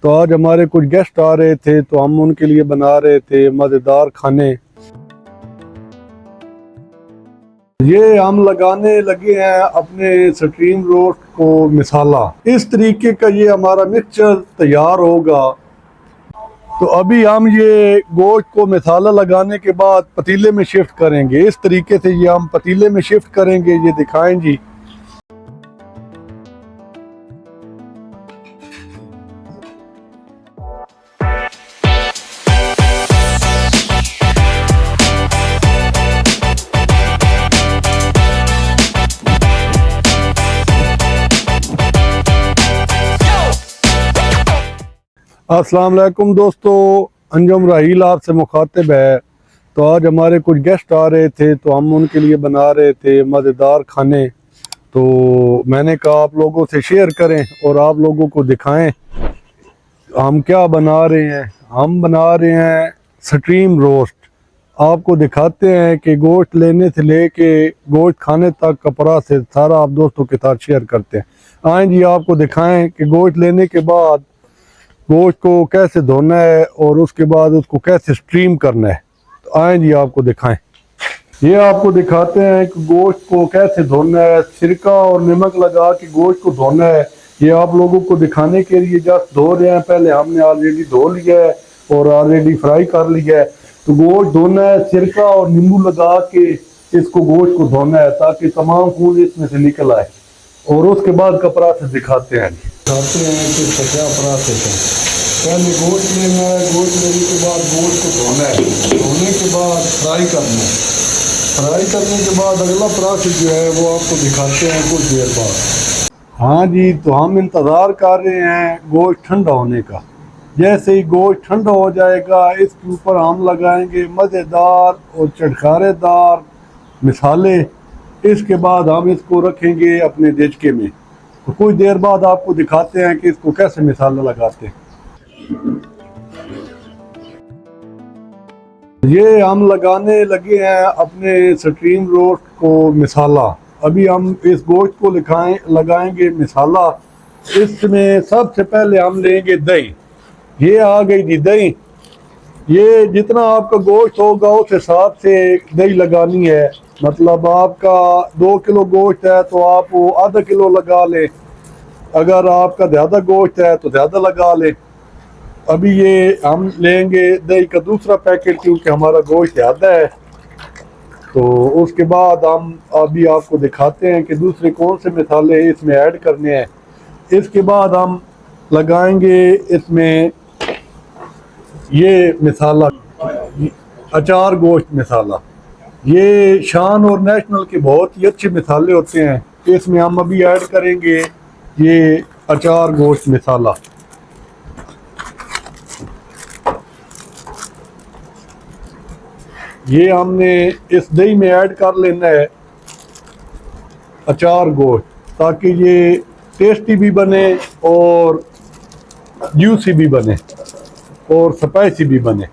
तो आज हमारे कुछ गेस्ट आ रहे थे तो हम उनके लिए बना रहे थे मज़ेदार खाने। ये हम लगाने लगे हैं अपने स्ट्रीम रोस्ट को मिसाला। इस तरीके का ये हमारा मिक्सचर तैयार होगा। तो अभी हम ये गोश्त को मिसाला लगाने के बाद पतीले में शिफ्ट करेंगे। इस तरीके से ये हम पतीले में शिफ्ट करेंगे, ये दिखाएं जी। अस्सलाम वालेकुम दोस्तों, अंजुम राहील आपसे मुखातिब है। तो आज हमारे कुछ गेस्ट आ रहे थे तो हम उनके लिए बना रहे थे मज़ेदार खाने। तो मैंने कहा आप लोगों से शेयर करें और आप लोगों को दिखाएं हम क्या बना रहे हैं। हम बना रहे हैं स्ट्रीम रोस्ट। आपको दिखाते हैं कि गोश्त लेने से लेके गोश्त खाने तक का प्रोसेस सारा आप दोस्तों के साथ शेयर करते हैं। आएँ जी, आपको दिखाएं कि गोश्त लेने के बाद गोश्त को कैसे धोना है और उसके बाद उसको कैसे स्ट्रीम करना है। तो आएँ जी, आपको दिखाएं। ये आपको दिखाते हैं कि गोश्त को कैसे धोना है। सिरका और नमक लगा के गोश्त को धोना है। ये आप लोगों को दिखाने के लिए जस्ट धो रहे हैं। पहले हमने ऑलरेडी धो लिया है और ऑलरेडी फ्राई कर लिया है। तो गोश्त धोना है, सिरका और नींबू लगा के इसको गोश्त को धोना है ताकि तमाम खून इसमें से निकल आए। और उसके बाद का प्रोसेस दिखाते हैं कि इसका क्या प्रोसेस है। पहले गोश्त लेना है, गोश्त लेने के बाद गोश्त को धोना है, धोने के बाद फ्राई करना है। फ्राई करने के बाद अगला प्रोसेस जो है वो आपको दिखाते हैं कुछ देर बाद। हाँ जी, तो हम इंतज़ार कर रहे हैं गोश्त ठंडा होने का। जैसे ही गोश्त ठंडा हो जाएगा इसके ऊपर हम लगाएंगे मज़ेदार और चटखारेदार मिसाले। इसके बाद हम इसको रखेंगे अपने देचके में। तो कुछ देर बाद आपको दिखाते हैं कि इसको कैसे मिसाला लगाते हैं। ये हम लगाने लगे हैं अपने स्ट्रीम रोस्ट को मिसाला। अभी हम इस गोश्त को लगाएंगे मिसाला। इसमें सबसे पहले हम लेंगे दही। ये आ गई जी दही। ये जितना आपका गोश्त होगा उस हिसाब से दही लगानी है। मतलब आपका 2 किलो गोश्त है तो आप वो आधा किलो लगा लें। अगर आपका ज़्यादा गोश्त है तो ज़्यादा लगा लें। अभी ये हम लेंगे दही का दूसरा पैकेट क्योंकि हमारा गोश्त ज़्यादा है। तो उसके बाद हम अभी आपको दिखाते हैं कि दूसरे कौन से मसाले इसमें ऐड करने हैं। इसके बाद हम लगाएंगे इसमें ये मिसाला, अचार गोश्त मिसाला। ये शान और नेशनल के बहुत ही अच्छे मिसाले होते हैं। इसमें हम अभी ऐड करेंगे ये अचार गोश्त मिसाला। ये हमने इस दही में ऐड कर लेना है अचार गोश्त ताकि ये टेस्टी भी बने और जूसी भी बने और स्पाइसी भी बने।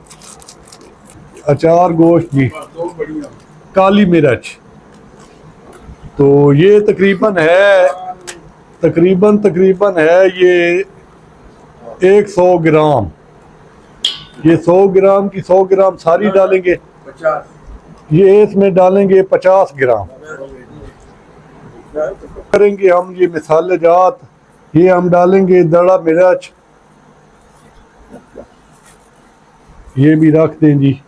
अचार गोश्त जी, काली मिर्च। तो ये तकरीबन है ये 100 ग्राम। ये 100 ग्राम की 100 ग्राम सारी डालेंगे। ये इसमें डालेंगे 50 ग्राम। करेंगे हम ये मिसाले जात। ये हम डालेंगे दड़ा मिर्च, ये भी रख दें जी।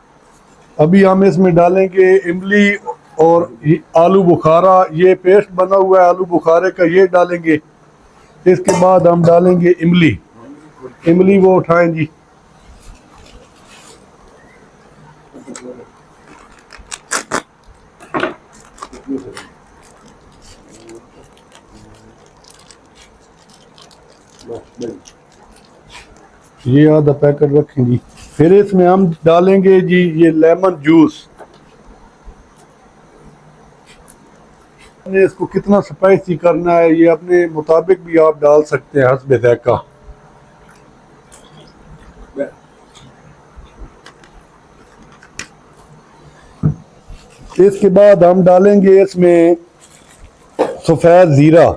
अभी हम इसमें डालेंगे इमली और आलू बुखारा। ये पेस्ट बना हुआ है आलू बुखारे का, ये डालेंगे। इसके बाद हम डालेंगे इमली वो उठाएं जी। ये आधा पैकेट रखेंगे। फिर इसमें हम डालेंगे जी ये लेमन जूस। इसको कितना स्पाइसी करना है ये अपने मुताबिक भी आप डाल सकते हैं हस्बे ज़ायका। इसके बाद हम डालेंगे इसमें सफ़ेद ज़ीरा।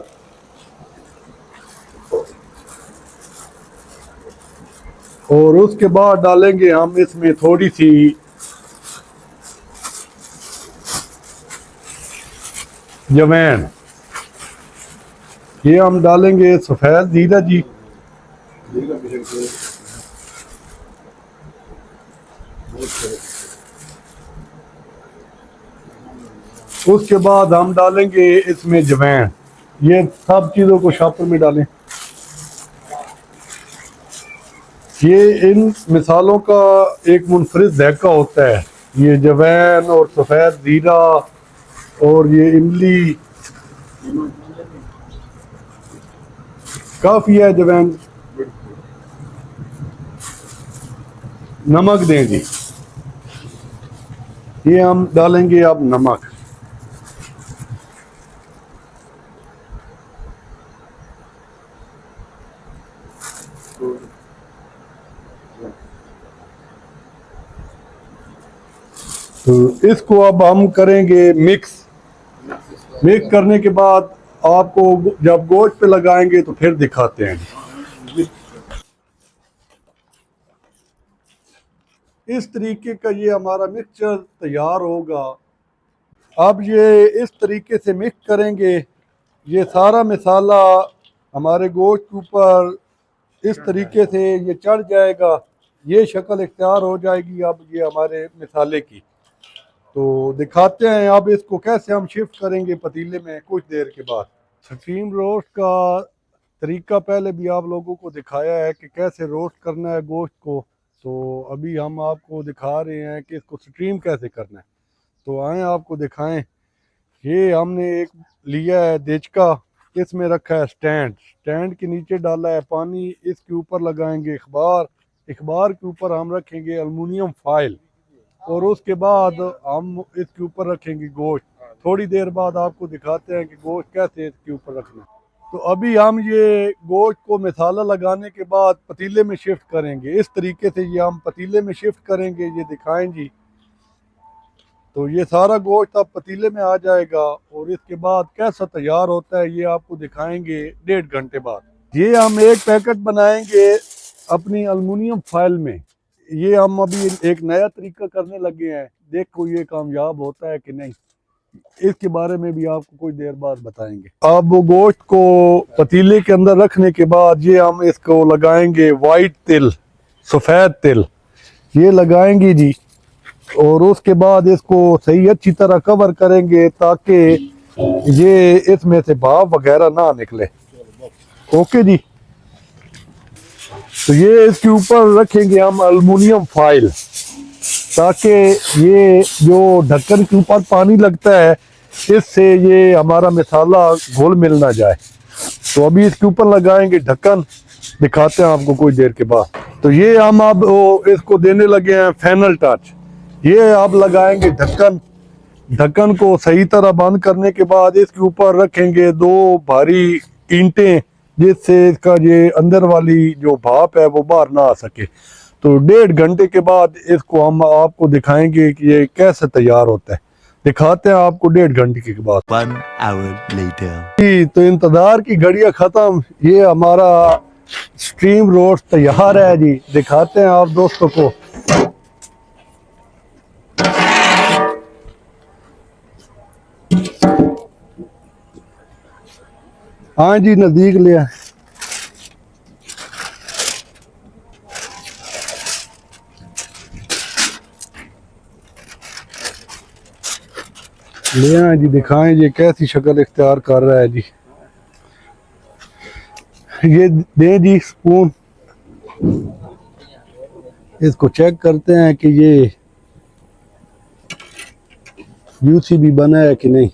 और उसके बाद डालेंगे हम इसमें थोड़ी सी जवैन। ये हम डालेंगे सफ़ेद जीरा जी। उसके बाद हम डालेंगे इसमें जवैन। ये सब चीज़ों को शॉपर में डालें। ये इन मिसालों का एक मुनफरिद जायका होता है। ये जवैन और सफ़ेद जीरा और ये इमली, काफ़ी है जवैन। नमक दें जी। ये हम डालेंगे अब नमक। तो इसको अब हम करेंगे मिक्स। मिक्स करने के बाद आपको जब गोश्त पे लगाएंगे तो फिर दिखाते हैं। इस तरीके का ये हमारा मिक्सचर तैयार होगा। अब ये इस तरीके से मिक्स करेंगे। ये सारा मसाला हमारे गोश्त के ऊपर इस तरीके से ये चढ़ जाएगा। ये शक्ल इख्तियार हो जाएगी अब ये हमारे मसाले की। तो दिखाते हैं अब इसको कैसे हम शिफ्ट करेंगे पतीले में कुछ देर के बाद। स्टीम रोस्ट का तरीका पहले भी आप लोगों को दिखाया है कि कैसे रोस्ट करना है गोश्त को। तो अभी हम आपको दिखा रहे हैं कि इसको स्टीम कैसे करना है। तो आए आपको दिखाएं। ये हमने एक लिया है देचका, इसमें रखा है स्टैंड। स्टैंड के नीचे डाला है पानी, इसके ऊपर लगाएंगे अखबार। अखबार के ऊपर हम रखेंगे एल्युमिनियम फाइल और उसके बाद हम इसके ऊपर रखेंगे गोश्त। थोड़ी देर बाद आपको दिखाते हैं कि गोश्त कैसे इसके ऊपर रखना है। तो अभी हम ये गोश्त को मसाला लगाने के बाद पतीले में शिफ्ट करेंगे। इस तरीके से ये हम पतीले में शिफ्ट करेंगे। ये दिखाएं जी। तो ये सारा गोश्त अब पतीले में आ जाएगा और इसके बाद कैसा तैयार होता है ये आपको दिखाएंगे 1.5 घंटे बाद। ये हम एक पैकेट बनाएंगे अपनी एल्युमिनियम फाइल में। ये हम अभी एक नया तरीका करने लगे हैं, देखो ये कामयाब होता है कि नहीं। इसके बारे में भी आपको कुछ देर बाद बताएंगे। अब वो गोश्त को पतीले के अंदर रखने के बाद ये हम इसको लगाएंगे वाइट तिल, सफ़ेद तिल ये लगाएंगे जी। और उसके बाद इसको सही अच्छी तरह कवर करेंगे ताकि ये इसमें से भाप वगैरह ना निकले। ओके जी। तो ये इसके ऊपर रखेंगे हम एल्युमिनियम फाइल ताकि ये जो ढक्कन के ऊपर पानी लगता है इससे ये हमारा मसाला घुल मिल ना जाए। तो अभी इसके ऊपर लगाएंगे ढक्कन, दिखाते हैं आपको कुछ देर के बाद। तो ये हम अब इसको देने लगे हैं फाइनल टच। ये आप लगाएंगे ढक्कन। ढक्कन को सही तरह बंद करने के बाद इसके ऊपर रखेंगे 2 भारी ईंटें जिससे इसका ये अंदर वाली जो भाप है वो बाहर ना आ सके। तो 1.5 घंटे के बाद इसको हम आपको दिखाएंगे कि ये कैसे तैयार होता है। दिखाते हैं आपको 1.5 घंटे के बाद। 1 hour later. जी तो इंतजार की घड़ियां खत्म। ये हमारा स्टीम रोस्ट तैयार है जी। दिखाते हैं आप दोस्तों को। हाँ जी नजदीक ले आए। ले आए जी, दिखाएं ये कैसी शक्ल इख्तियार कर रहा है जी। ये दें जी स्पून। इसको चेक करते हैं कि ये जूसी भी बना है कि नहीं।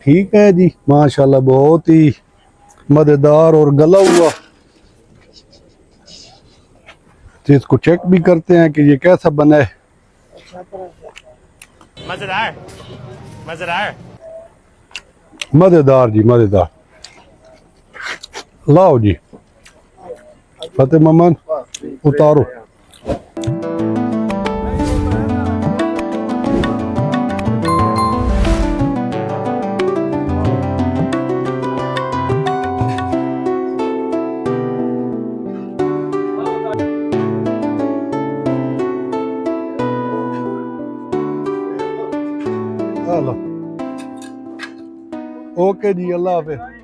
ठीक है जी माशाल्लाह, बहुत ही मजेदार और गला हुआ। तो इसको चेक भी करते हैं कि ये कैसा बना है। मजेदार मजेदार मजेदार जी मजेदार। लाओ जी फतेह मोहम्मद उतारो। ओके जी, अल्लाह हाफिज।